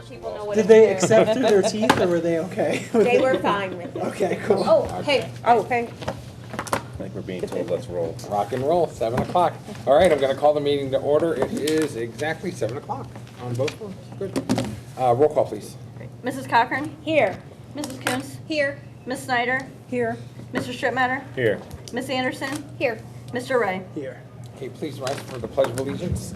people know what Did it's they there. accept through their teeth, or were they okay? They were fine with it. Okay, cool. Oh, hey, hey. I think we're being told let's roll. Rock and roll, 7 o'clock. All right, I'm gonna call the meeting to order. It is exactly 7 o'clock on both phones. Good. Roll call, please. Mrs. Cochran? Here. Mrs. Coontz? Here. Ms. Snyder? Here. Mr. Strittmatter? Here. Ms. Anderson? Here. Mr. Ray? Here. Okay, please rise for the Pledge of Allegiance.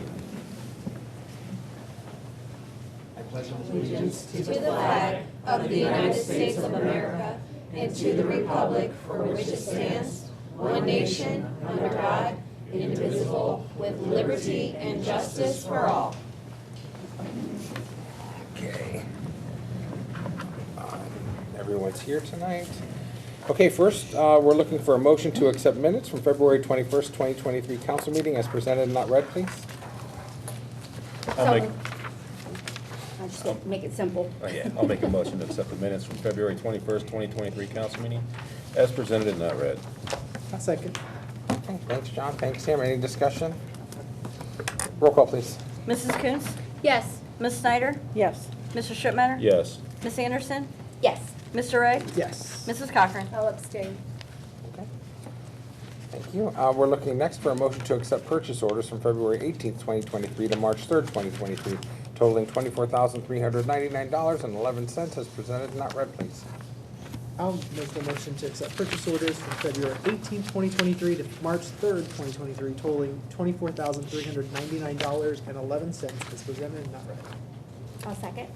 To the flag of the United States of America and to the republic for which it stands, one nation, under God, indivisible, with liberty and justice for all. Okay. Everyone's here tonight. Okay, first, we're looking for a motion to accept minutes from February 21st, 2023 council meeting as presented and not read, please. I'll make, I'll just make it simple. I'll make a motion to accept the minutes from February 21st, 2023 council meeting as presented and not read. A second. Okay, thanks, John. Thanks, Sam. Any discussion? Roll call, please. Mrs. Coontz? Yes. Ms. Snyder? Yes. Mr. Strittmatter? Yes. Ms. Anderson? Yes. Mr. Ray? Yes. Mrs. Cochran? I'll abstain. Okay. Thank you. We're looking next for a motion to accept purchase orders from February 18th, 2023 to March 3rd, 2023, totaling $24,399.11 as presented and not read, please. I'll make the motion to accept purchase orders from February 18th, 2023 to March 3rd, 2023, totaling $24,399.11 as presented and not read. I'll second.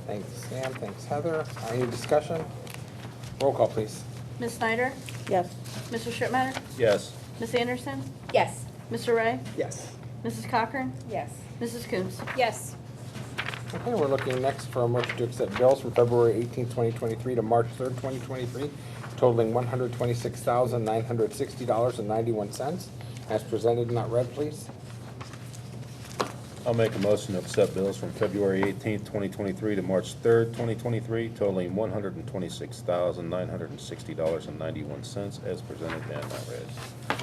Thanks, Sam. Thanks, Heather. Any discussion? Roll call, please. Ms. Snyder? Yes. Mr. Strittmatter? Yes. Ms. Anderson? Yes. Mr. Ray? Yes. Mrs. Cochran? Yes. Mrs. Coontz? Yes. Okay, we're looking next for a motion to accept bills from February 18th, 2023 to March 3rd, 2023, totaling $126,960.91 as presented and not read, please. I'll make a motion to accept bills from February 18th, 2023 to March 3rd, 2023 totaling $126,960.91 as presented and not read.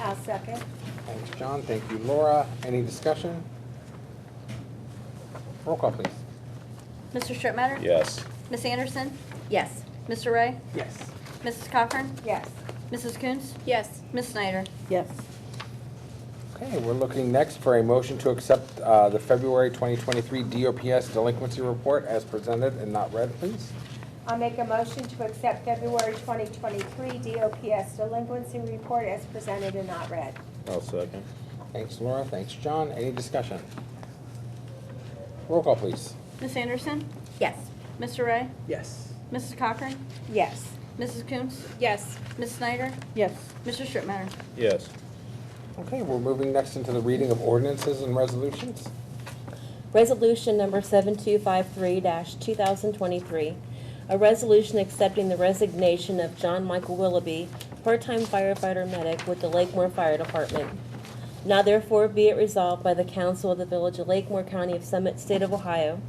I'll second. Thanks, John. Thank you, Laura. Any discussion? Roll call, please. Mr. Strittmatter? Yes. Ms. Anderson? Yes. Mr. Ray? Yes. Mrs. Cochran? Yes. Mrs. Coontz? Yes. Ms. Snyder? Yes. Okay, we're looking next for a motion to accept the February 2023 DOPS delinquency report as presented and not read, please. I'll make a motion to accept February 2023 DOPS delinquency report as presented and not read. I'll second. Thanks, Laura. Thanks, John. Any discussion? Roll call, please. Ms. Anderson? Yes. Mr. Ray? Yes. Mrs. Cochran? Yes. Mrs. Coontz? Yes. Ms. Snyder? Yes. Mr. Strittmatter? Yes. Okay, we're moving next into the reading of ordinances and resolutions. Resolution number 7253-2023, a resolution accepting the resignation of John Michael Willoughby, part-time firefighter medic with the Lakemore Fire Department. Now therefore be it resolved by the Council of the Village of Lakemore, County of Summit, State of Ohio.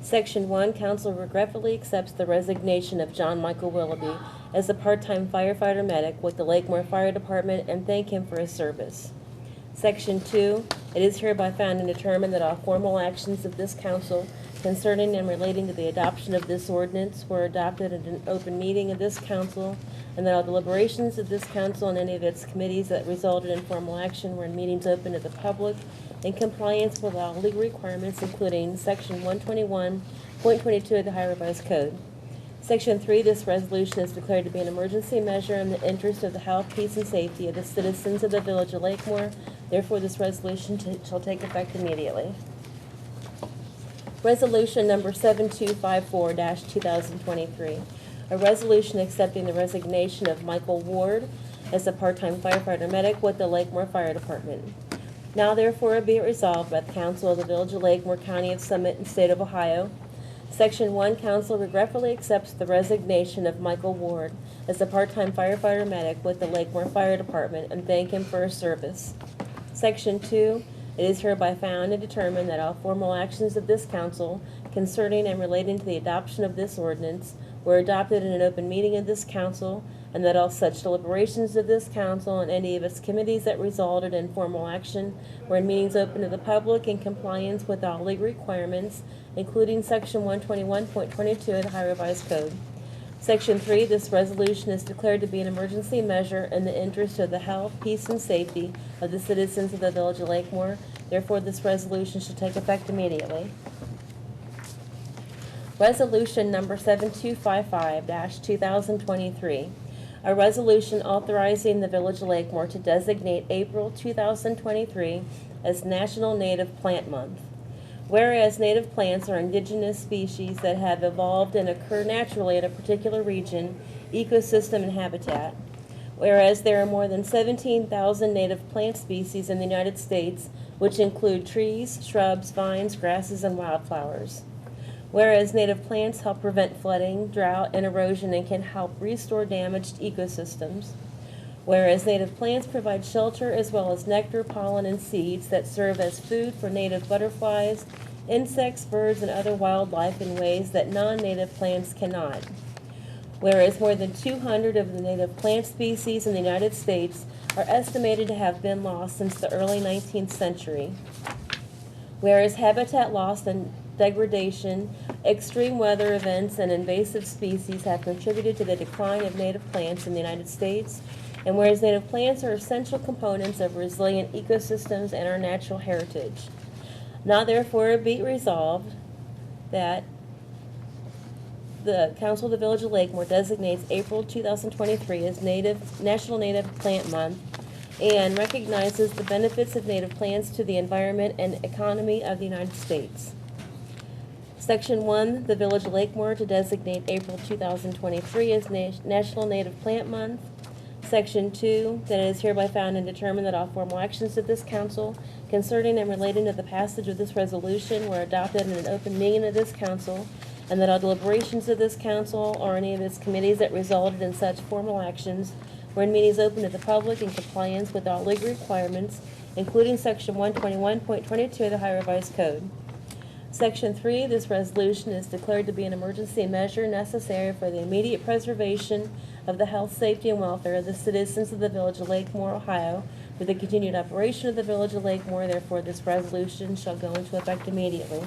Section 1, Council regretfully accepts the resignation of John Michael Willoughby as a part-time firefighter medic with the Lakemore Fire Department and thank him for his service. Section 2, it is hereby found and determined that all formal actions of this council concerning and relating to the adoption of this ordinance were adopted at an open meeting of this council, and that all deliberations of this council and any of its committees that resulted in formal action were in meetings open to the public in compliance with all legal requirements, including Section 121.22 of the Ohio Revised Code. Section 3, this resolution is declared to be an emergency measure in the interest of the health, peace, and safety of the citizens of the Village of Lakemore. Therefore, this resolution shall take effect immediately. Resolution number 7254-2023, a resolution accepting the resignation of Michael Ward as a part-time firefighter medic with the Lakemore Fire Department. Now therefore be it resolved by the Council of the Village of Lakemore, County of Summit, and State of Ohio. Section 1, Council regretfully accepts the resignation of Michael Ward as a part-time firefighter medic with the Lakemore Fire Department and thank him for his service. Section 2, it is hereby found and determined that all formal actions of this council concerning and relating to the adoption of this ordinance were adopted in an open meeting of this council, and that all such deliberations of this council and any of its committees that resulted in formal action were in meetings open to the public in compliance with all legal requirements, including Section 121.22 of the Ohio Revised Code. Section 3, this resolution is declared to be an emergency measure in the interest of the health, peace, and safety of the citizens of the Village of Lakemore. Therefore, this resolution should take effect immediately. Resolution number 7255-2023, a resolution authorizing the Village of Lakemore to designate April 2023 as National Native Plant Month. Whereas native plants are indigenous species that have evolved and occur naturally in a particular region, ecosystem, and habitat. Whereas there are more than 17,000 native plant species in the United States, which include trees, shrubs, vines, grasses, and wildflowers. Whereas native plants help prevent flooding, drought, and erosion and can help restore damaged ecosystems. Whereas native plants provide shelter as well as nectar, pollen, and seeds that serve as food for native butterflies, insects, birds, and other wildlife in ways that non-native plants cannot. Whereas more than 200 of the native plant species in the United States are estimated to have been lost since the early 19th century. Whereas habitat loss and degradation, extreme weather events, and invasive species have contributed to the decline of native plants in the United States, and whereas native plants are essential components of resilient ecosystems and our natural heritage. Now therefore be resolved that the Council of the Village of Lakemore designates April 2023 as National Native Plant Month and recognizes the benefits of native plants to the environment and economy of the United States. Section 1, the Village of Lakemore to designate April 2023 as National Native Plant Month. Section 2, that it is hereby found and determined that all formal actions of this council concerning and relating to the passage of this resolution were adopted in an open meeting of this council, and that all deliberations of this council or any of its committees that resulted in such formal actions were in meetings open to the public in compliance with all legal requirements, including Section 121.22 of the Ohio Revised Code. Section 3, this resolution is declared to be an emergency measure necessary for the immediate preservation of the health, safety, and welfare of the citizens of the Village of Lakemore, Ohio, for the continued operation of the Village of Lakemore. Therefore, this resolution shall go into effect immediately.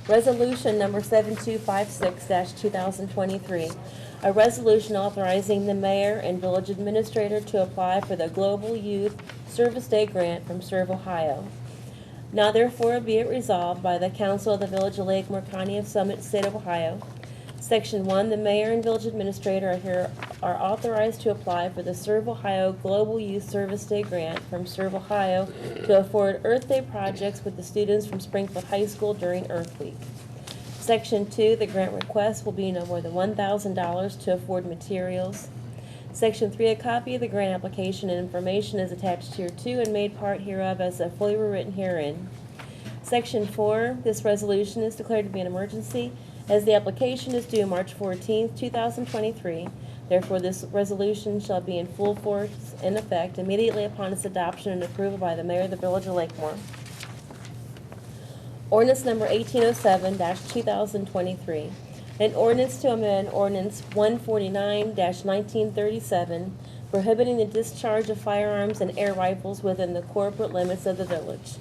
Resolution number 7256-2023, a resolution authorizing the mayor and village administrator to apply for the Global Youth Service Day Grant from Serve, Ohio. Now therefore be it resolved by the Council of the Village of Lakemore, County of Summit, State of Ohio. Section 1, the mayor and village administrator are authorized to apply for the Serve Ohio Global Youth Service Day Grant from Serve, Ohio to afford Earth Day projects with the students from Springfield High School during Earth Week. Section 2, the grant request will be no more than $1,000 to afford materials. Section 3, a copy of the grant application and information is attached here too and made part hereof as fully written herein. Section 4, this resolution is declared to be an emergency as the application is due March 14th, 2023. Therefore, this resolution shall be in full force and effect immediately upon its adoption and approval by the mayor of the Village of Lakemore. Ordinance number 1807-2023. An ordinance to amend Ordinance 149-1937, prohibiting the discharge of firearms and air rifles within the corporate limits of the village.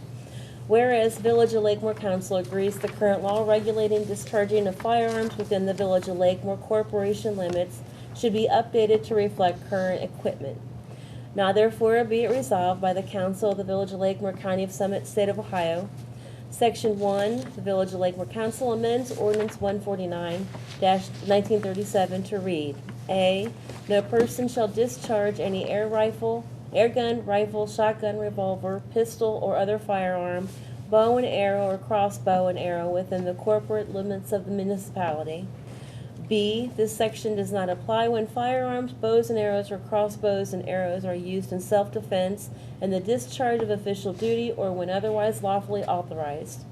Whereas Village of Lakemore Council agrees the current law regulating discharging of firearms within the Village of Lakemore Corporation limits should be updated to reflect current equipment. Now therefore be it resolved by the Council of the Village of Lakemore, County of Summit, State of Ohio. Section 1, the Village of Lakemore Council amends Ordinance 149-1937 to read, A, no person shall discharge any air gun, rifle, shotgun, revolver, pistol, or other firearm, bow and arrow, or crossbow and arrow within the corporate limits of the municipality. B, this section does not apply when firearms, bows and arrows, or crossbows and arrows are used in self-defense and the discharge of official duty or when otherwise lawfully authorized.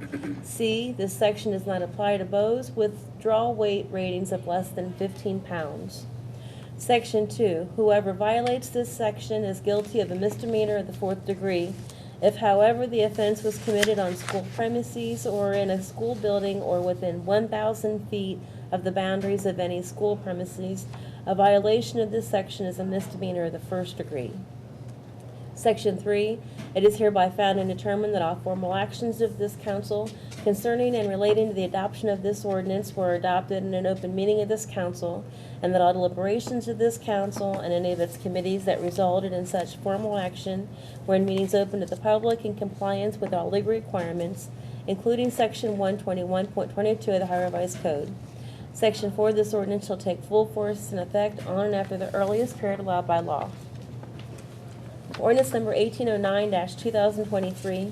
C, this section does not apply to bows with draw weight ratings of less than 15 pounds. Section 2, whoever violates this section is guilty of a misdemeanor of the 4th degree. If, however, the offense was committed on school premises or in a school building or within 1,000 feet of the boundaries of any school premises. A violation of this section is a misdemeanor of the first degree. Section 3, it is hereby found and determined that all formal actions of this council concerning and relating to the adoption of this ordinance were adopted in an open meeting of this council, and that all deliberations of this council and any of its committees that resulted in such formal action were in meetings open to the public in compliance with all legal requirements, including Section 121.22 of the Ohio Revised Code. Section 4, this ordinance shall take full force and effect on and after the earliest period allowed by law. Ordinance number 1809-2023,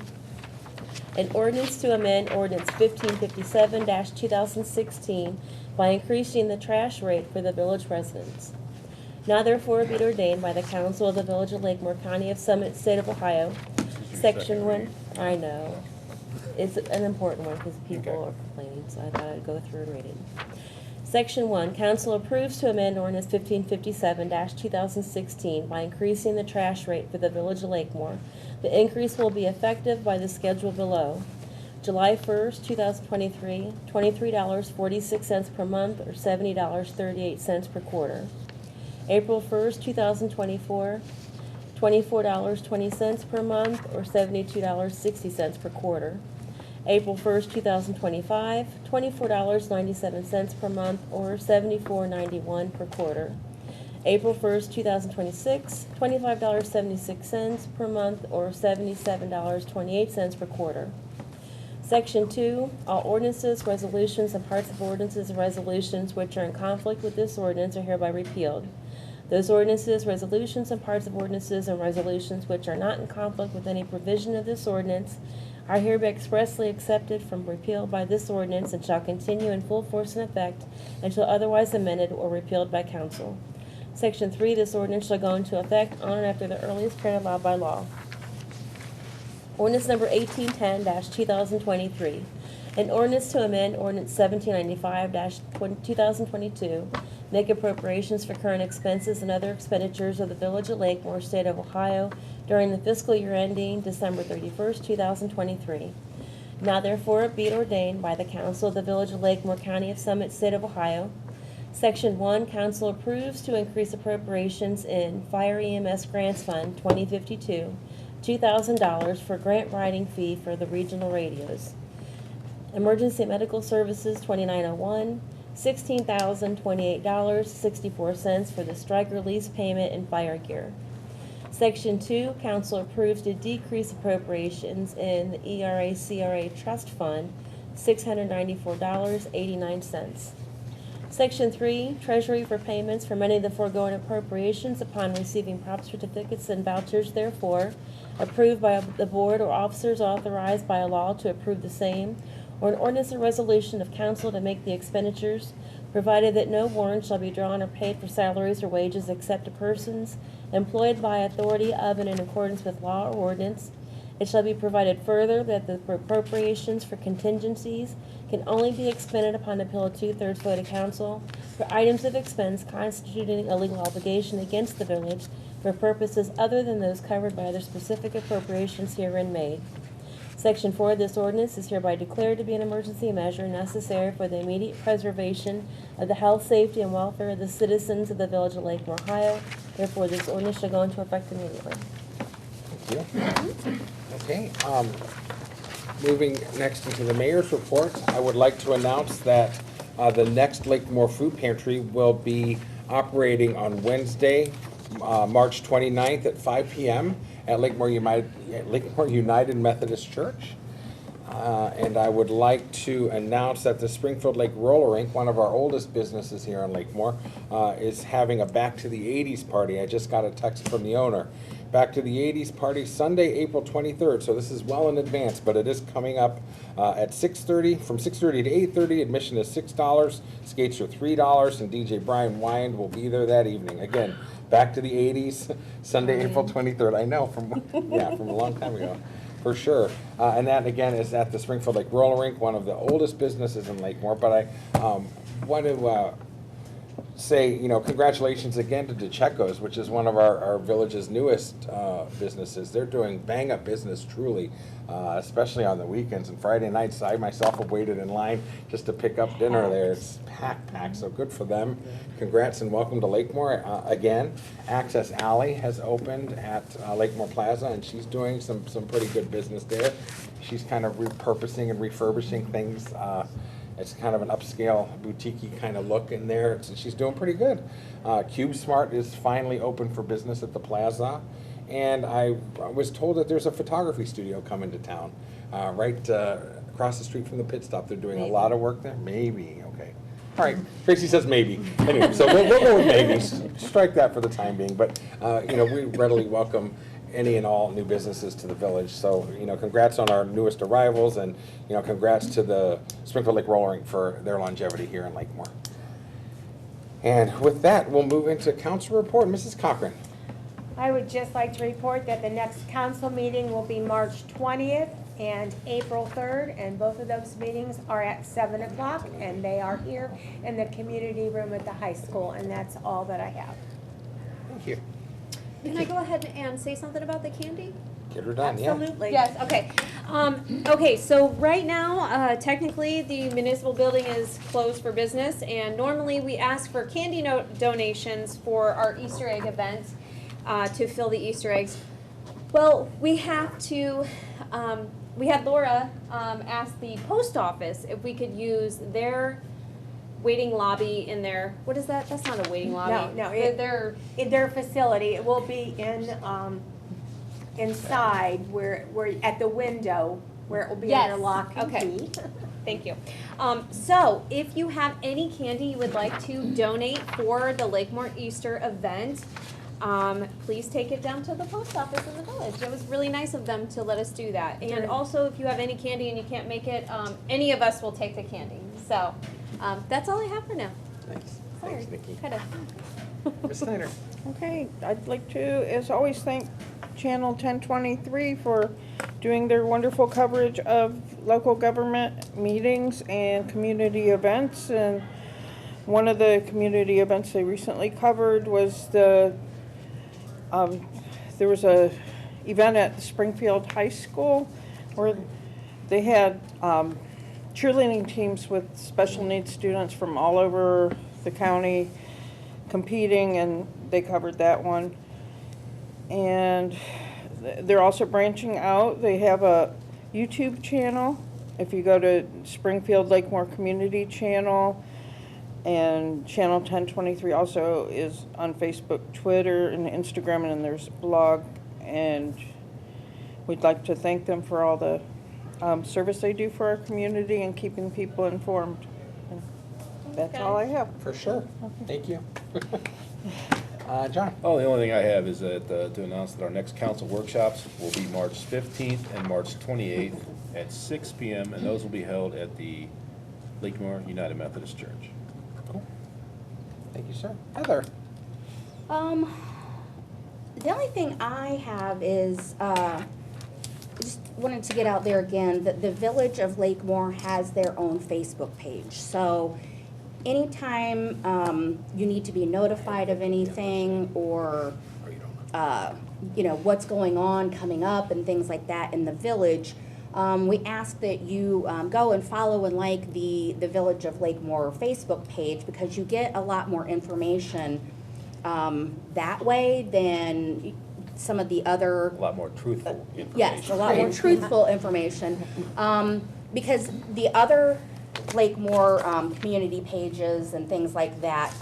an ordinance to amend ordinance 1557-2016 by increasing the trash rate for the village residents. Now therefore be it ordained by the Council of the Village of Lakemore, County of Summit, State of Ohio, Section 1, I know, it's an important one because people are complaining, so I thought I'd go through and read it. Section 1, Council approves to amend ordinance 1557-2016 by increasing the trash rate for the Village of Lakemore. The increase will be effective by the schedule below. July 1st, 2023, $23.46 per month or $70.38 per quarter. April 1st, 2024, $24.20 per month or $72.60 per quarter. April 1st, 2025, $24.97 per month or $74.91 per quarter. April 1st, 2026, $25.76 per month or $77.28 per quarter. Section 2, all ordinances, resolutions, and parts of ordinances and resolutions which are in conflict with this ordinance are hereby repealed. Those ordinances, resolutions, and parts of ordinances and resolutions which are not in conflict with any provision of this ordinance are hereby expressly accepted from repeal by this ordinance and shall continue in full force and effect until otherwise amended or repealed by council. Section 3, this ordinance shall go into effect on and after the earliest period allowed by law. Ordinance number 1810-2023. An ordinance to amend ordinance 1795-2022, make appropriations for current expenses and other expenditures of the Village of Lakemore, State of Ohio, during the fiscal year ending December 31st, 2023. Now therefore be it ordained by the Council of the Village of Lakemore, County of Summit, State of Ohio. Section 1, Council approves to increase appropriations in Fire EMS Grants Fund 2052, $2,000 for grant writing fee for the regional radios. Emergency Medical Services 2901, $16,028.64 for the strike release payment and fire gear. Section 2, Council approves to decrease appropriations in the ERA-CRA Trust Fund, $694.89. Section 3, Treasury for payments for many of the foregoing appropriations upon receiving prop certificates and vouchers therefore, approved by the board or officers authorized by a law to approve the same, or an ordinance or resolution of council to make the expenditures, provided that no warrant shall be drawn or paid for salaries or wages except to persons employed by authority of and in accordance with law or ordinance. It shall be provided further that the appropriations for contingencies can only be expended upon appeal of 2/3 vote of council for items of expense constituting a legal obligation against the village for purposes other than those covered by other specific appropriations herein made. Section 4 of this ordinance is hereby declared to be an emergency measure necessary for the immediate preservation of the health, safety, and welfare of the citizens of the Village of Lakemore, Ohio. Therefore, this ordinance shall go into effect immediately. Thank you. Okay, moving next into the mayor's report, I would like to announce that the next Lakemore Food Pantry will be operating on Wednesday, March 29th at 5 p.m. at Lakemore United Methodist Church. And I would like to announce that the Springfield Lake Roller Rink, one of our oldest businesses here in Lakemore, is having a Back to the 80s party. I just got a text from the owner. Back to the 80s party, Sunday, April 23rd. So this is well in advance, but it is coming up at 6:30. From 6:30 to 8:30, admission is $6. Skates are $3, and DJ Brian Wyand will be there that evening. Again, Back to the 80s, Sunday, April 23rd. I know, from a long time ago. For sure. And that, again, is at the Springfield Lake Roller Rink, one of the oldest businesses in Lakemore. But I want to say, congratulations again to DeCecco's, which is one of our village's newest businesses. They're doing bang-up business, truly, especially on the weekends and Friday nights. I myself have waited in line just to pick up dinner there. It's packed, so good for them. Congrats and welcome to Lakemore. Again, Access Alley has opened at Lakemore Plaza, and she's doing some pretty good business there. She's kind of repurposing and refurbishing things. It's kind of an upscale, boutique-y kind of look in there. She's doing pretty good. CubeSmart is finally open for business at the plaza. And I was told that there's a photography studio coming to town, right across the street from the pit stop. They're doing a lot of work there. Maybe, okay. All right, Tracy says maybe. Anyway, so we'll go with maybe. Strike that for the time being. But, we readily welcome any and all new businesses to the village. So, congrats on our newest arrivals, and, congrats to the Springfield Lake Roller Rink for their longevity here in Lakemore. And with that, we'll move into council report. Mrs. Cochran. I would just like to report that the next council meeting will be March 20th and April 3rd, and both of those meetings are at 7 o'clock, and they are here in the community room at the high school, and that's all that I have. Thank you. Can I go ahead and say something about the candy? Get her done, yeah. Absolutely. Yes, okay. Okay, so right now, technically, the municipal building is closed for business, and normally we ask for candy donations for our Easter egg event to fill the Easter eggs. Well, we have to, we had Laura ask the post office if we could use their waiting lobby in their, what is that? That's not a waiting lobby. No, They're in their facility, it will be in, inside where at the window where it will be Yes, under lock and okay. key. Thank you. So if you have any candy you would like to donate for the Lakemore Easter event, please take it down to the post office in the village. It was really nice of them to let us do that. And also, if you have any candy and you can't make it, any of us will take the candy. So that's all I have for now. Thanks. Sorry, Thanks, Nikki. kinda. Ms. Snyder. Okay, I'd like to, as always, thank Channel 1023 for doing their wonderful coverage of local government meetings and community events. And one of the community events they recently covered was there was a event at Springfield High School where they had cheerleading teams with special needs students from all over the county competing, and they covered that one. And they're also branching out. They have a YouTube channel. If you go to Springfield Lakemore Community Channel, and Channel 1023 also is on Facebook, Twitter, and Instagram, and then there's a blog. And we'd like to thank them for all the service they do for our community and keeping people informed. And that's all I have. For sure. Thank you. John. Oh, the only thing I have is that, to announce that our next council workshops will be March 15th and March 28th at 6 p.m., and those will be held at the Lakemore United Methodist Church. Cool. Thank you, sir. Heather. The only thing I have is, just wanted to get out there again, that the Village of Lakemore has their own Facebook page. So anytime you need to be notified of anything, or what's going on coming up and things like that in the village, we ask that you go and follow and like the Village of Lakemore Facebook page, because you get a lot more information that way than some of the other. A lot more truthful information. Yes, a lot more truthful information. Because the other Lakemore community pages and things like that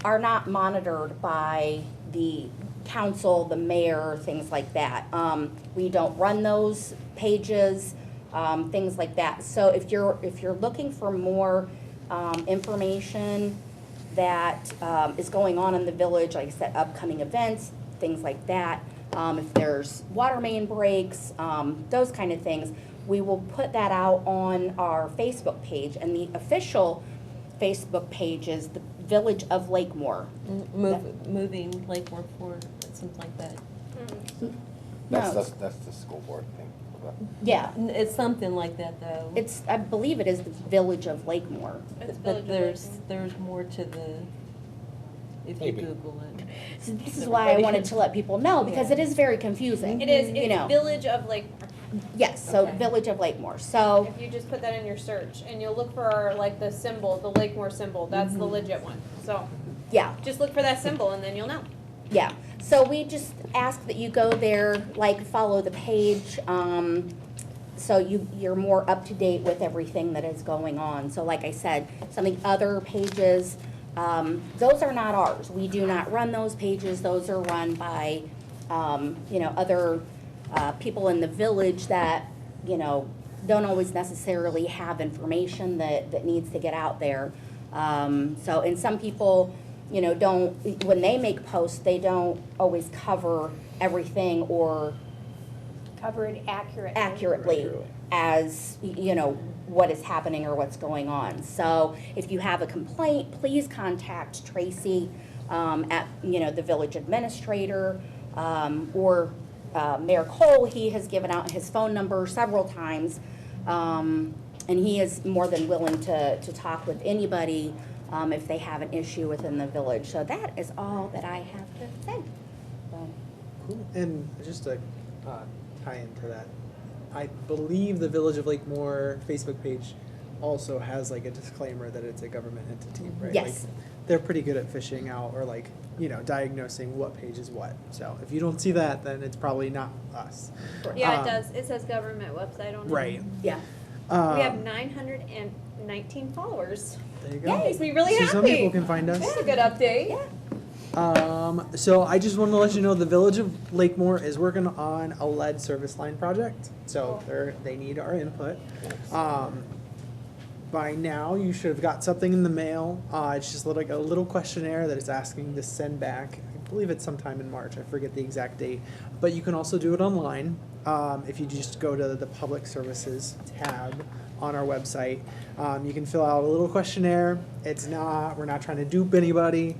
are not monitored by the council, the mayor, things like that. We don't run those pages, things like that. So if you're looking for more information that is going on in the village, like I said, upcoming events, things like that, if there's water main breaks, those kind of things, we will put that out on our Facebook page. And the official Facebook page is the Village of Lakemore. Moving Lakemore forward, something like that. That's the school board thing. Yeah, It's something like that, though. I believe it is the Village of Lakemore. But there's more to the if you Maybe. Google it. So this is why I wanted to let people know, because it is very confusing. It is, you it's know. Village of Lakemore. Yes, so Okay. Village of Lakemore, so, If you just put that in your search, and you'll look for like the symbol, the Lakemore symbol, that's the legit one. So, yeah. just look for that symbol and then you'll know. Yeah, so we just ask that you go there, like, follow the page, so you're more up to date with everything that is going on. So like I said, some of the other pages, those are not ours. We do not run those pages. Those are run by, other people in the village that, don't always necessarily have information that needs to get out there. And some people, don't, when they make posts, they don't always cover everything or Cover it accurately. accurately as, what is happening or what's going on. So if you have a complaint, please contact Tracy at, the village administrator, or Mayor Cole. He has given out his phone number several times, and he is more than willing to talk with anybody if they have an issue within the village. So that is all that I have to say. So, Cool. And just to tie into that, I believe the Village of Lakemore Facebook page also has like a disclaimer that it's a government entity, right? Yes. Like, they're pretty good at fishing out or like, diagnosing what page is what. So if you don't see that, then it's probably not us. Yeah, it does. It says government website on it. Right. yeah. We have 919 followers. There you go. Yay, makes me really So happy. some people can find us. That's a good update. Yeah. So I just want to let you know the Village of Lakemore is working on a lead service line project. So they need our input. By now, you should have got something in the mail. It's just like a little questionnaire that it's asking to send back. I believe it's sometime in March. I forget the exact date. But you can also do it online if you just go to the Public Services tab on our website. You can fill out a little questionnaire. We're not trying to dupe anybody.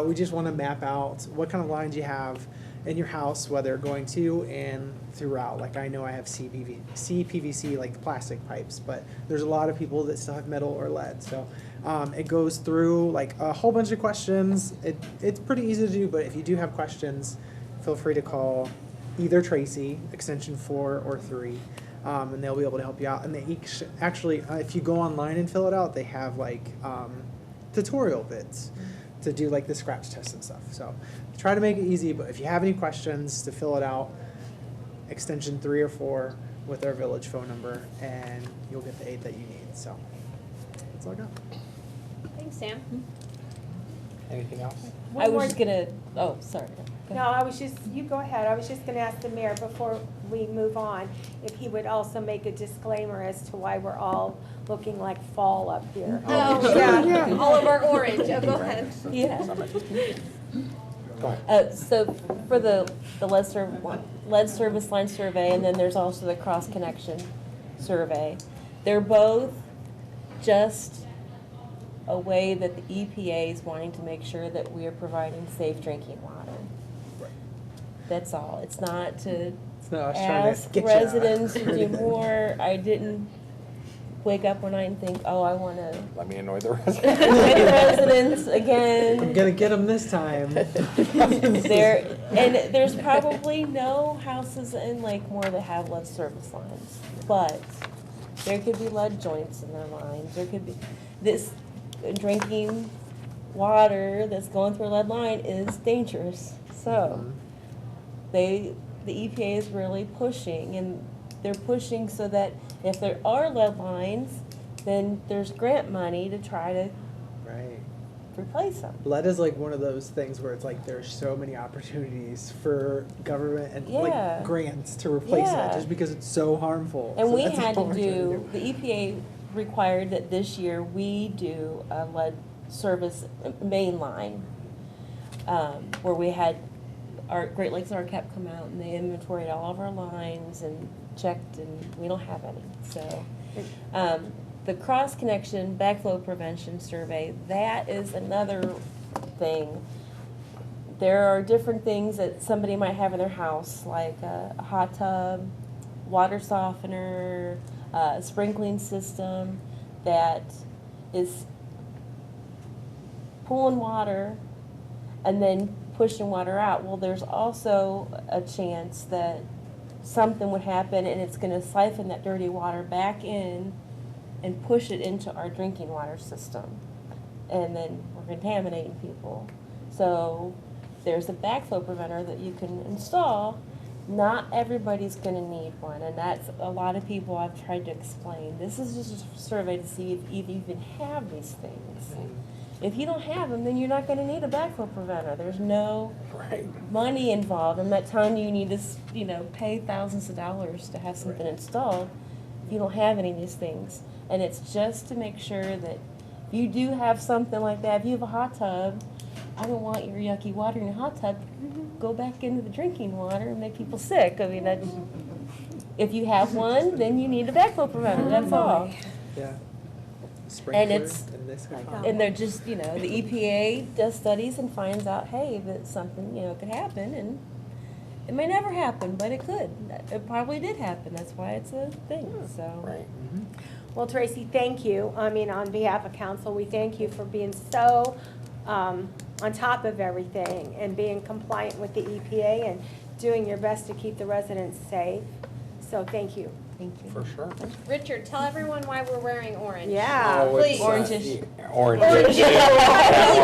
We just want to map out what kind of lines you have in your house, whether going to and throughout. Like I know I have CPVC, like plastic pipes, but there's a lot of people that still have metal or lead. So it goes through like a whole bunch of questions. It's pretty easy to do, but if you do have questions, feel free to call either Tracy, extension 4 or 3. And they'll be able to help you out. And they each, actually, if you go online and fill it out, they have like tutorial vids to do like the scratch test and stuff. So try to make it easy, but if you have any questions to fill it out, extension 3 or 4 with our village phone number, and you'll get the aid that you need. So that's all I got. Thanks, Sam. Anything else? I was gonna, oh, sorry. Go No, ahead. you go ahead. I was just gonna ask the mayor before we move on, if he would also make a disclaimer as to why we're all looking like fall up here. Oh, yeah. All of our orange. Oh, go ahead. Yeah. Go ahead. So for the lead service line survey, and then there's also the cross connection survey. They're both just a way that the EPA is wanting to make sure that we are providing safe drinking water. That's all. It's not to It's not us trying to ask get you residents to do anything. more. I didn't wake up one night and think, oh, I want to Let me annoy the rest. annoy the residents again. I'm gonna get them this time. There's probably no houses in Lakemore that have lead service lines, but there could be lead joints in their lines. There could be, this drinking water that's going through a lead line is dangerous. So the EPA is really pushing, and they're pushing so that if there are lead lines, then there's grant money to try to Right. replace them. Lead is like one of those things where it's like there's so many opportunities for government and Yeah. like grants to replace Yeah. it just because it's so harmful. And So we that's had all to we're trying do, the EPA required that this year we do a lead service main line, where we had our Great Lakes RCAP come out and they inventoried all of our lines and checked, and we don't have any. So the cross connection backflow prevention survey, that is another thing. There are different things that somebody might have in their house, like a hot tub, water softener, a sprinkling system that is pulling water and then pushing water out. Well, there's also a chance that something would happen and it's gonna siphon that dirty water back in and push it into our drinking water system. And then we're contaminating people. So there's a backflow preventer that you can install. Not everybody's gonna need one, and that's a lot of people I've tried to explain. This is just a survey to see if you even have these things. If you don't have them, then you're not gonna need a backflow preventer. There's no Right. money involved. I'm not telling you need to, pay thousands of dollars to have something installed if you don't have any of these things. And it's just to make sure that if you do have something like that, if you have a hot tub, I don't want your yucky water in your hot tub go back into the drinking water and make people sick. I mean, that's, if you have one, then you need a backflow preventer, that's all. Yeah. And it's, And this could come. and they're just, the EPA does studies and finds out, hey, that something, could happen, and it may never happen, but it could. It probably did happen, that's why it's a thing, so. Right. Well, Tracy, thank you. I mean, on behalf of council, we thank you for being so on top of everything and being compliant with the EPA and doing your best to keep the residents safe. So thank you. Thank you. For sure. Richard, tell everyone why we're wearing orange. Yeah. Oh, it's, please. Orangish. Orange. Really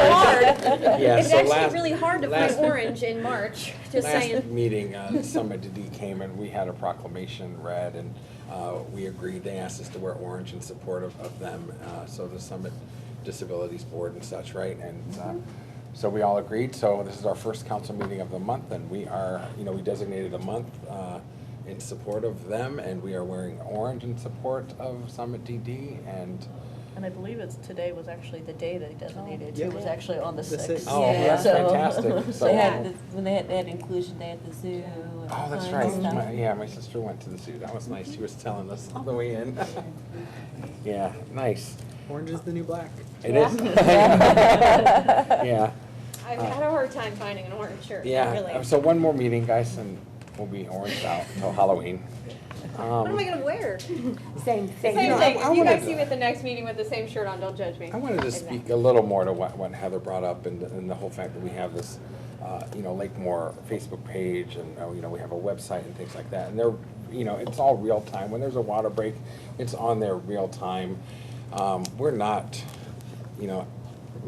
hard. Yeah, It's so actually last- really hard to last- find orange in March, just Last saying. meeting, Summit DD came and we had a proclamation read and we agreed, they asked us to wear orange in support of them, so the Summit Disabilities Board and such, right? And so we all agreed, so this is our first council meeting of the month and we are, we designated a month in support of them and we are wearing orange in support of Summit DD and And I believe today was actually the day they designated, Yeah. too, was actually on the The 6th. sixth. Oh, Yeah, that's so- fantastic. So- They had, when they had inclusion day at the zoo. And Oh, that's all right. kinds of stuff. Yeah, my sister went to the zoo. That was nice. She was telling us on the way in. Yeah, nice. Orange is the new black. It is. Yeah, I've had a hard time finding an orange shirt, yeah. really. So one more meeting, guys, and we'll be oranged out until Halloween. What am I gonna wear? Same Same thing. know, thing. I If you guys wanted see me at the next meeting with the same shirt on, don't judge me. I wanted to speak a little more to what Heather brought up and the whole fact that we have this, Lakemore Facebook page and, we have a website and things like that. And they're, it's all real time. When there's a water break, it's on there real time. We're not,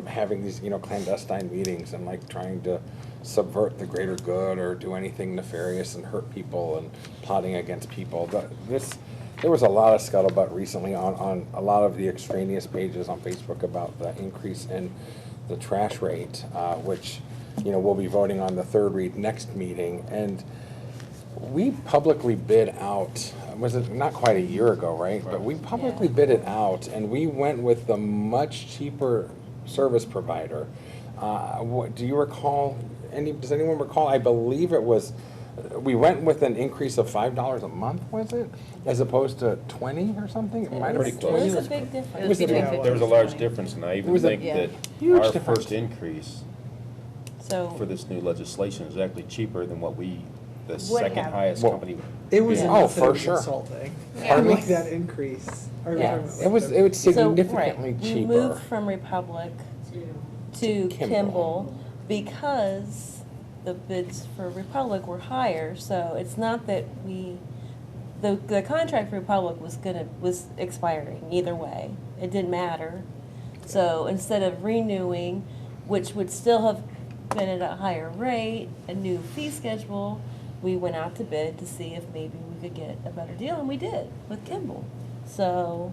having these, clandestine meetings and like trying to subvert the greater good or do anything nefarious and hurt people and plotting against people. There was a lot of scuttlebutt recently on a lot of the extraneous pages on Facebook about the increase in the trash rate, which, we'll be voting on the third read next meeting. And we publicly bid out, was it not quite a year ago, right? But we publicly bid it out and we went with the much cheaper service provider. Do you recall, does anyone recall? I believe it was, we went with an increase of $5 a month, was it? As opposed to 20 or something? It might have Pretty been close. 20. It was a big difference. It was between Yeah, 50 There was a and large 20. difference, and I It even was a think that huge our difference. first increase So. for this new legislation is actually cheaper than what the Would second have. highest Well, company. It was bid. enough that for it was sure. insulting. Yeah. Like that increase. Or Yeah. It was So, significantly right, cheaper. We moved from Republic to Kimball. Kimball because the bids for Republic were higher, so it's not that the contract for Republic was expiring either way. It didn't matter. So instead of renewing, which would still have been at a higher rate, a new fee schedule, we went out to bid to see if maybe we could get a better deal, and we did with Kimball. So,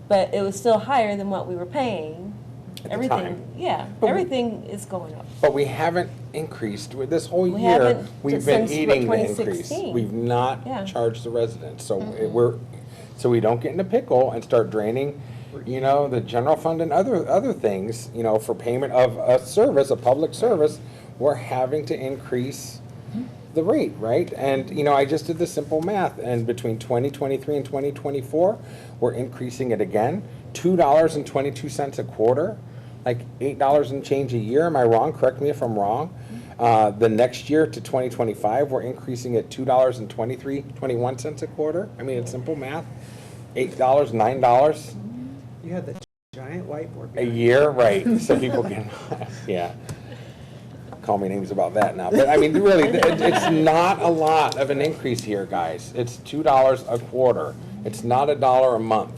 but it was still higher than what we were paying. At the Everything, time. yeah, But we- everything is going up. But we haven't increased, with this whole We year, haven't we've been since, eating the 2016. increase. We've not Yeah. charged the residents, so so we don't get in a pickle and start draining, the general fund and other things, for payment of a service, a public service, we're having to increase the rate, right? And, I just did the simple math, and between 2023 and 2024, we're increasing it again, $2.22 a quarter, like $8 and change a year. Am I wrong? Correct me if I'm wrong. The next year to 2025, we're increasing it $2.21 a quarter. I mean, it's simple math. $8, $9 You had the giant whiteboard. a behind you. year, right? So people can, yeah. call me names about that now. But I mean, really, it's not a lot of an increase here, guys. It's $2 a quarter. It's not $1 a month.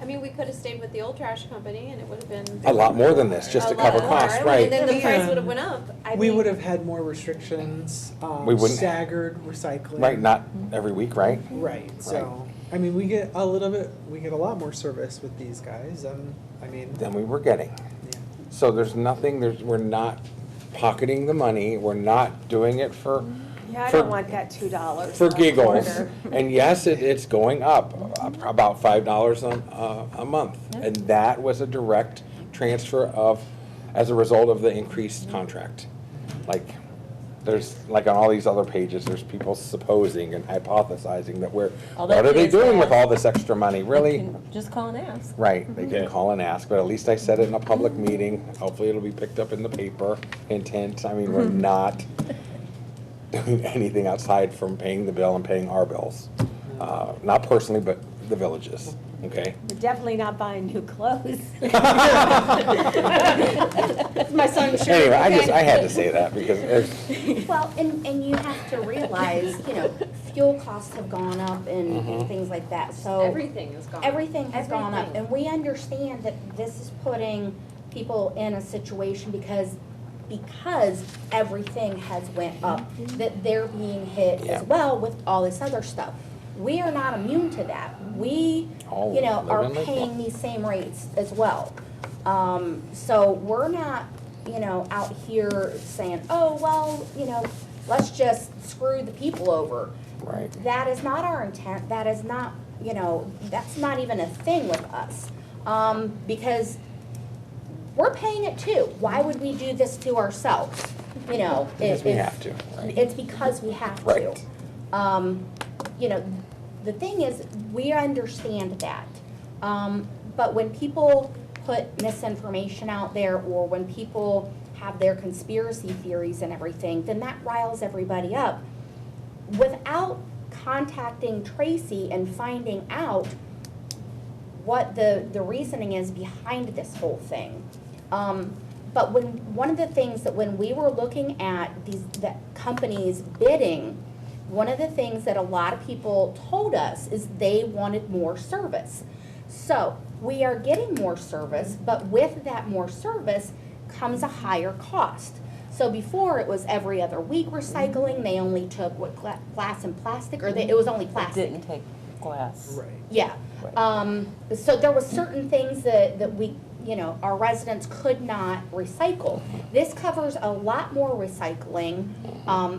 I mean, we could have stayed with the old trash company and it would have been. A lot more than this, just to cover lot more, costs, right? And then the price Yeah. would have went up. We would have had more restrictions, We wouldn't- staggered recycling. Right, not every week, right? Right, so, I mean, we get a lot more service with these guys, I mean, Than we were getting. yeah. So we're not pocketing the money, we're not doing it for Yeah, I For- don't want that $2. for a giggles. quarter. And yes, it's going up about $5 a month. And that was a direct transfer as a result of the increased contract. Like, there's, like on all these other pages, there's people supposing and hypothesizing that All what they are do they is doing with ask. all this extra money? You Really? can just call and ask. Right, they can Yeah. call and ask, but at least I said it in a public meeting. Hopefully it'll be picked up in the paper. Hint, hint. I mean, we're not doing anything outside from paying the bill and paying our bills. Not personally, but the villages, okay? We're definitely not buying new clothes. My son sure. Anyway, I had to say that because it's, Well, and you have to realize, fuel costs have gone up and things like that, so. Everything is gone. Everything has gone up, Everything. and we understand that this is putting people in a situation because everything has went up, that they're being hit Yeah. as well with all this other stuff. We are not immune to that. We, Oh, are live in paying Lakemore. these same rates as well. So we're not, out here saying, oh, well, let's just screw the people over. right. That is not our intent, that is not, that's not even a thing with us. Because we're paying it too. Why would we do this to ourselves? Because we have to, right? It's because we have to. Right. The thing is, we understand that. But when people put misinformation out there, or when people have their conspiracy theories and everything, then that riles everybody up. Without contacting Tracy and finding out what the reasoning is behind this whole thing. But one of the things that when we were looking at the companies bidding, one of the things that a lot of people told us is they wanted more service. So we are getting more service, but with that more service comes a higher cost. So before it was every other week recycling, they only took glass and plastic, or it was only It plastic. didn't take glass. Right. Yeah. So there was certain things that we, our residents could not recycle. This covers a lot more recycling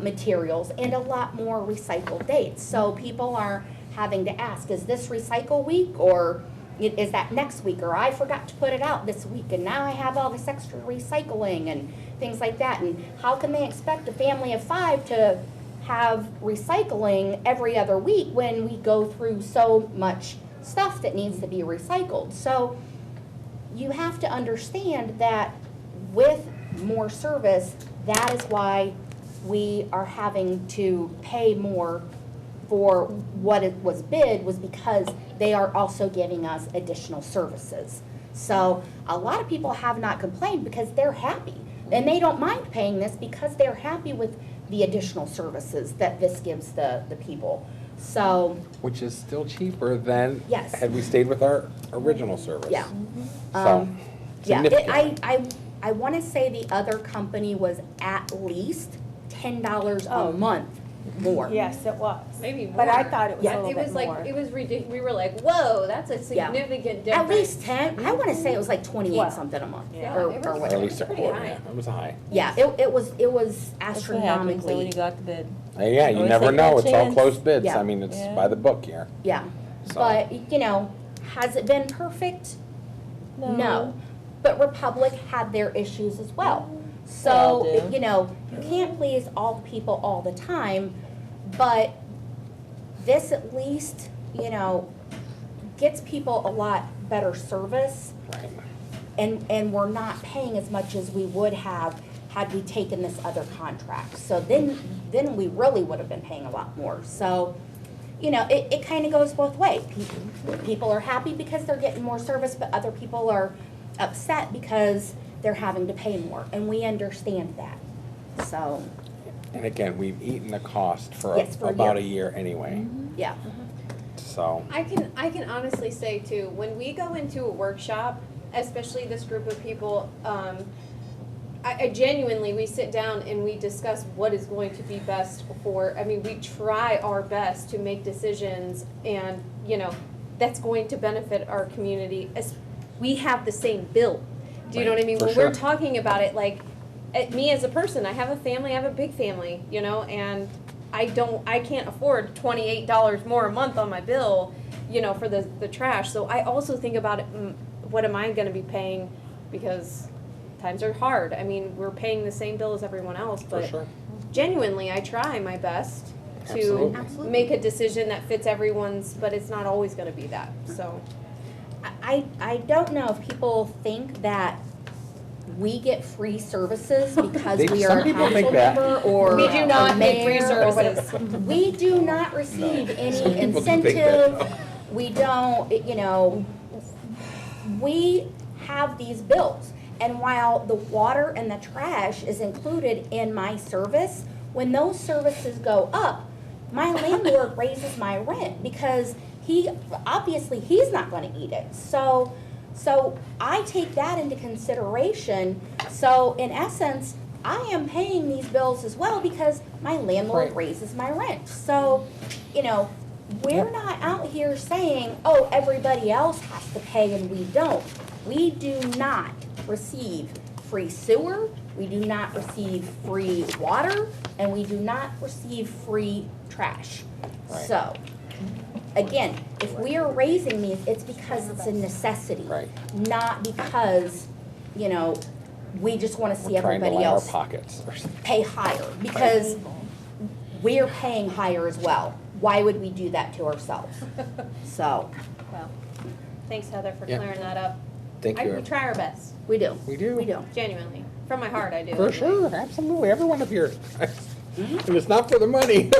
materials and a lot more recycled dates. So people are having to ask, is this recycle week, or is that next week? Or I forgot to put it out this week and now I have all this extra recycling and things like that. And how can they expect a family of 5 to have recycling every other week when we go through so much stuff that needs to be recycled? So you have to understand that with more service, that is why we are having to pay more for what it was bid, was because they are also giving us additional services. So a lot of people have not complained because they're happy. And they don't mind paying this because they're happy with the additional services that this gives the people. So, Which is still cheaper than Yes. had we stayed with our original service. yeah. So, Yeah, significantly. I want to say the other company was at least $10 Oh. a month more. Yes, it was. Maybe more. But I thought it was Yeah. a little It was bit like, more. it was ridiculous. We were like, whoa, that's a Yeah. significant difference. At least 10, I want to say it was like 28 Well, something a month, yeah. or It was- Or at whatever. least a Pretty quarter, high. yeah, it was high. Yeah, it was That's what happens when astronomically, you got the bid. Yeah, you Always never take know, that it's all chance. closed bids, Yeah. I mean, it's Yeah. by the book here. yeah. So- But, has it been perfect? No. But Republic had their issues as well. They all So, do. you can't please all the people all the time, but this at least, gets people a lot better service, Right. and we're not paying as much as we would have had we taken this other contract. So then we really would have been paying a lot more. So, it kind of goes both ways. People are happy because they're getting more service, but other people are upset because they're having to pay more, and we understand that. So, And again, we've eaten the cost for Yes, for a about a year. year anyway, yeah. so. I can honestly say too, when we go into a workshop, especially this group of people, I genuinely, we sit down and we discuss what is going to be best for, I mean, we try our best to make decisions and, you know, that's going to benefit our community. As we have the same bill. Do you know what I mean? For When sure. we're talking about it, like, me as a person, I have a family, I have a big family, you know, and I can't afford $28 more a month on my bill, you know, for the trash. So I also think about it, what am I gonna be paying? Because times are hard. I mean, we're paying the same bill as everyone else, For but sure. genuinely, I try my best Absolutely. to make a decision that fits everyone's, but it's not always gonna be that, so. I don't know if people think that we get free services because They- we some are a people think council that. member or We do a not get free mayor or whatever. services. We do not receive any Some people do think that. incentive. We don't, you know, we have these bills. And while the water and the trash is included in my service, when those services go up, my landlord raises my rent because obviously he's not gonna eat it. So I take that into consideration. So in essence, I am paying these bills as well because my landlord Right. raises my rent. So, you know, we're not out here saying, oh, everybody else has to pay and we don't. We do not receive free sewer, we do not receive free water, and we do not receive free trash. Right. So, again, if we are raising these, it's because it's a necessity. Right. Not because, you know, we just wanna see We're trying to everybody line our else pockets or something. pay higher, because we're paying higher as well. Why would we do that to ourselves? So, Well, thanks Heather for Yeah. clearing that up. Thank We you. try our best, we do. We do. We do. genuinely. From my heart, I do. For sure, absolutely, everyone up here. And it's not for the money.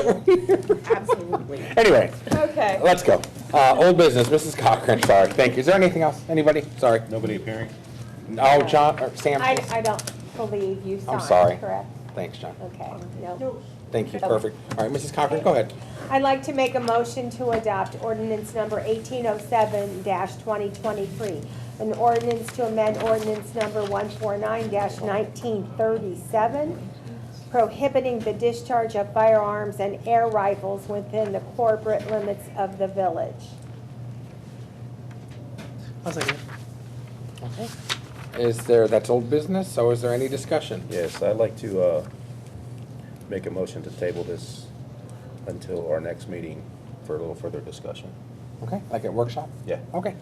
Absolutely. Anyway, Okay. let's go. Old business, Mrs. Cochran, sorry, thank you. Is there anything else? Anybody? Sorry. Nobody appearing? Oh, John, or Sam? I don't believe you I'm signed, sorry. correct? Thanks, John. Okay, no. Thank you, perfect. All right, Mrs. Cochran, go ahead. I'd like to make a motion to adopt ordinance number 1807-2023. An ordinance to amend ordinance number 149-1937, prohibiting the discharge of firearms and air rifles within the corporate limits of the village. I'll second it. Okay. That's old business, so is there any discussion? Yes, I'd like to make a motion to table this until our next meeting for a little further discussion. Okay, like at workshop? Yeah. Okay,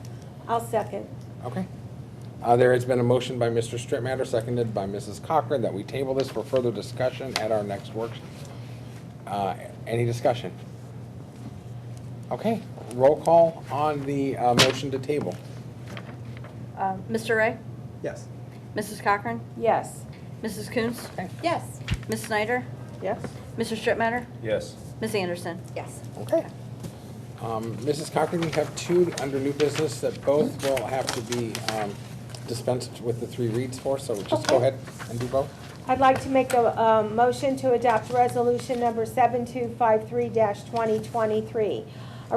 I'll second. okay. There has been a motion by Mr. Strittmatter, seconded by Mrs. Cochran, that we table this for further discussion at our next workshop. Any discussion? Okay, roll call on the motion to table. Mr. Ray? Yes. Mrs. Cochran? Yes. Mrs. Coons? Yes. Ms. Snyder? Yes? Mr. Strittmatter? Yes. Ms. Anderson? Yes. Okay. Mrs. Cochran, you have two under new business that both will have to be dispensed with the 3 reads for, so just go Okay. ahead and do both. I'd like to make a motion to adopt resolution number 7253-2023. A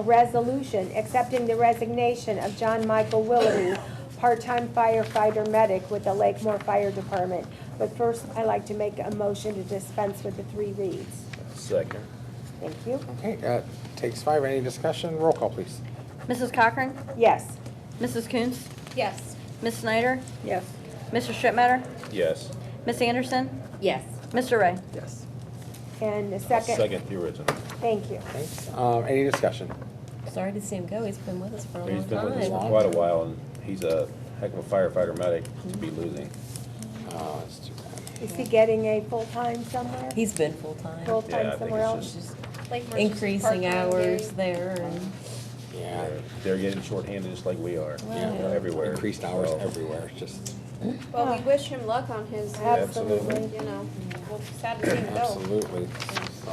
resolution accepting the resignation of John Michael Willoughby, part-time firefighter medic with the Lakemore Fire Department. But first, I'd like to make a motion to dispense with the 3 reads. Second. Thank you. Okay, takes 5. Any discussion? Roll call, please. Mrs. Cochran? Yes. Mrs. Coons? Yes. Ms. Snyder? Yes. Mr. Strittmatter? Yes. Ms. Anderson? Yes. Mr. Ray? Yes. And the second. Second, the original. Thank you. Thanks. Any discussion? Sorry to see him go, he's been with us for a He's long been with us for time. quite a while, and he's a heck of a firefighter medic to be losing. Oh, that's too bad. Is he getting a full-time somewhere? He's been full-time. Yeah, I Full-time think somewhere it's else? just- Like we're Increasing part-time, hours Gary. there and, Yeah, They're getting shorthanded just like we are, everywhere. increased hours So, everywhere, it's just, Well, we wish him luck on his, Absolutely. you know, we'll sad to see him go. absolutely. So,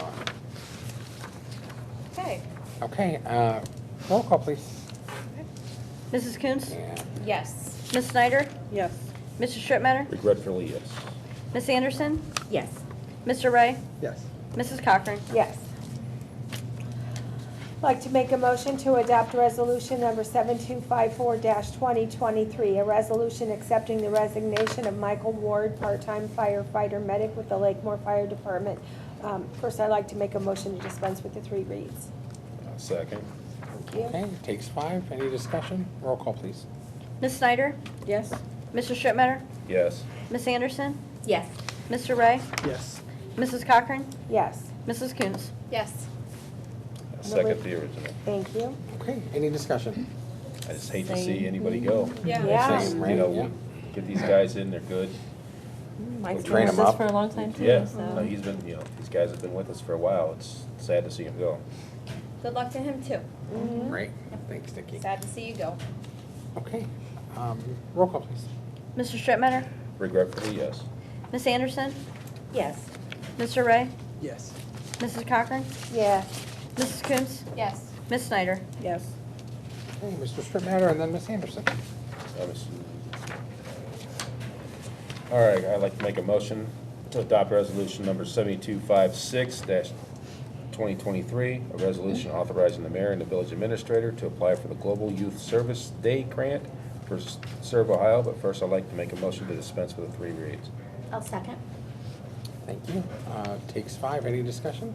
Okay. Okay, roll call, please. Mrs. Coons? Yeah. Yes. Ms. Snyder? Yes. Mr. Strittmatter? Regretfully, yes. Miss Anderson? Yes. Mr. Ray? Yes. Mrs. Cochran? Yes. I'd like to make a motion to adopt resolution number 7254-2023, a resolution accepting the resignation of Michael Ward, part-time firefighter medic with the Lakemore Fire Department. First, I'd like to make a motion to dispense with the 3 reads. Second. Thank you. Okay, takes 5. Any discussion? Roll call, please. Ms. Snyder? Yes. Mr. Strittmatter? Yes. Miss Anderson? Yes. Mr. Ray? Yes. Mrs. Cochran? Yes, Mrs. Coons? Yes. Second the original. thank you. Okay, any discussion? I just hate to see anybody go. Yeah. Same, You right? know, Yeah. get these guys in, they're good. Mike's train been with him us up. for a long time too, Yeah, so. no, he's been, you know, these guys have been with us for a while. It's sad to see him go. Good luck to him too. Great, thanks, Nikki. Sad to see you go. Okay, roll call, please. Mr. Strittmatter? Regretfully, yes. Miss Anderson? Yes. Mr. Ray? Yes. Mrs. Cochran? Yes, Mrs. Coons? Yes. Miss Snyder? Yes. Okay, Mr. Strittmatter and then Miss Anderson. All right, I'd like to make a motion to adopt resolution number 7256-2023, a resolution authorizing the mayor and the village administrator to apply for the Global Youth Service Day grant for Serve Ohio, but first I'd like to make a motion to dispense with the 3 reads. I'll second. Thank you. Takes 5. Any discussion?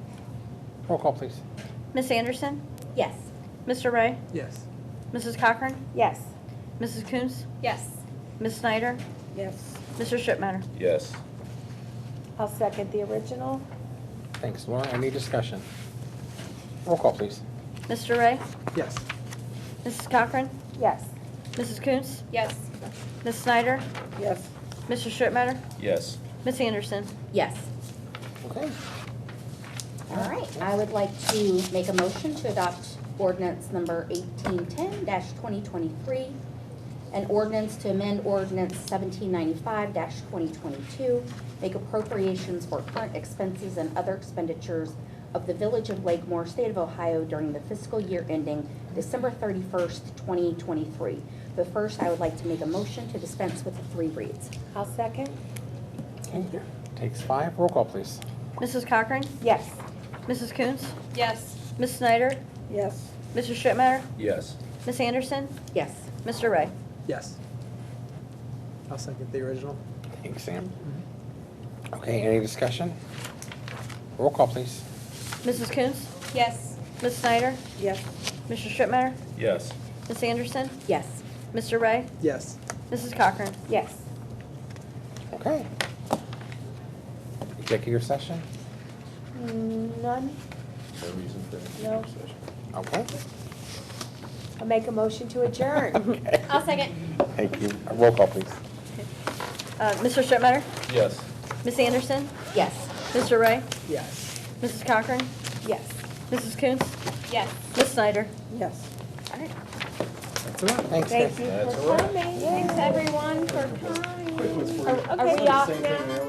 Roll call, please. Miss Anderson? Yes. Mr. Ray? Yes. Mrs. Cochran? yes, Mrs. Coons? Yes. Miss Snyder? Yes. Mr. Strittmatter? Yes. I'll second the original. Thanks, Laura. Any discussion? Roll call, please. Mr. Ray? Yes. Mrs. Cochran? Yes, Mrs. Coons? Yes. Miss Snyder? Yes. Mr. Strittmatter? Yes. Miss Anderson? Yes. Okay. All right, I would like to make a motion to adopt ordinance number 1810-2023, an ordinance to amend ordinance 1795-2022, make appropriations for current expenses and other expenditures of the Village of Lakemore, State of Ohio during the fiscal year ending December 31st, 2023. But first, I would like to make a motion to dispense with the 3 reads. I'll second. Okay. Takes 5. Roll call, please. Mrs. Cochran? Yes, Mrs. Coons? Yes. Miss Snyder? Yes. Mr. Strittmatter? Yes. Miss Anderson? Yes. Mr. Ray? Yes. I'll second the original. Thanks, Sam. Okay, any discussion? Roll call, please. Mrs. Coons? Yes. Miss Snyder? Yes. Mr. Strittmatter? Yes. Miss Anderson? Yes. Mr. Ray? Yes. Mrs. Cochran? yes. Okay. Executive session? None? No reason for No. Okay. I'll make a motion to adjourn. I'll second. Thank you. Roll call, please. Mr. Strittmatter? Yes. Miss Anderson? Yes. Mr. Ray? Yes. Mrs. Cochran? Yes. Mrs. Coons? Yes. Miss Snyder? Yes. That's a wrap. Thanks, Thank guys. you That's for all right. coming. Thanks everyone for coming. Are we off now?